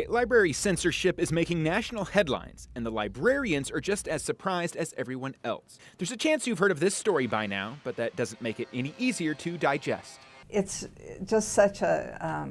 Library censorship is making national headlines, and the librarians are just as surprised as everyone else. There's a chance you've heard of this story by now, but that doesn't make it any easier to digest. It's just such a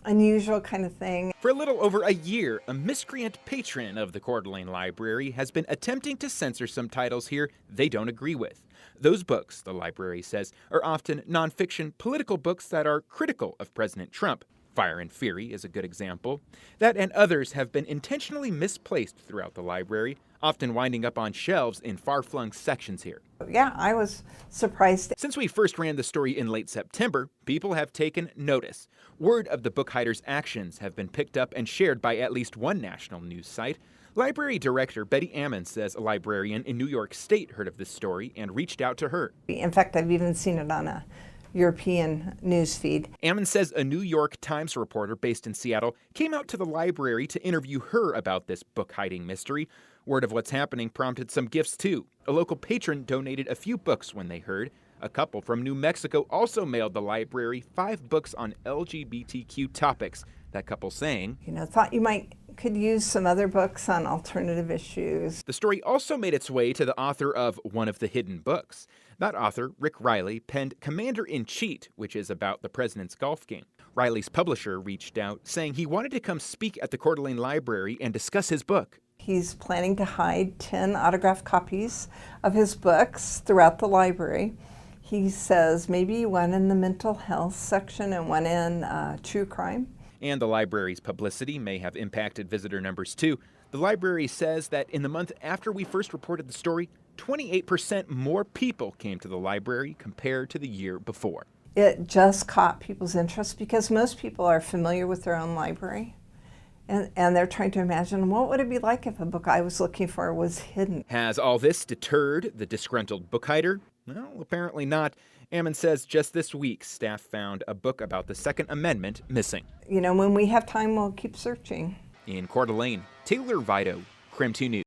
unusual kind of thing. For a little over a year, a miscreant patron of the Coeur d'Alene Library has been attempting to censor some titles here they don't agree with. Those books, the library says, are often nonfiction political books that are critical of President Trump. Fire and Fury is a good example. That and others have been intentionally misplaced throughout the library, often winding up on shelves in far-flung sections here. Yeah, I was surprised. Since we first ran the story in late September, people have taken notice. Word of the book hider's actions have been picked up and shared by at least one national news site. Library director Betty Ammon says a librarian in New York State heard of this story and reached out to her. In fact, I've even seen it on a European news feed. Ammon says a New York Times reporter based in Seattle came out to the library to interview her about this book hiding mystery. Word of what's happening prompted some gifts too. A local patron donated a few books when they heard. A couple from New Mexico also mailed the library 5 books on LGBTQ topics. That couple saying, Thought you could use some other books on alternative issues. The story also made its way to the author of one of the hidden books. That author, Rick Riley, penned Commander-in-Cheat, which is about the president's golf game. Riley's publisher reached out, saying he wanted to come speak at the Coeur d'Alene Library and discuss his book. He's planning to hide 10 autographed copies of his books throughout the library. He says maybe one in the mental health section and one in true crime. And the library's publicity may have impacted visitor numbers too. The library says that in the month after we first reported the story, 28% more people came to the library compared to the year before. It just caught people's interest because most people are familiar with their own library. And they're trying to imagine, what would it be like if a book I was looking for was hidden? Has all this deterred the disgruntled book hider? Well, apparently not. Ammon says just this week, staff found a book about the Second Amendment missing. When we have time, we'll keep searching. In Coeur d'Alene, Taylor Vito, KRIM 2 News.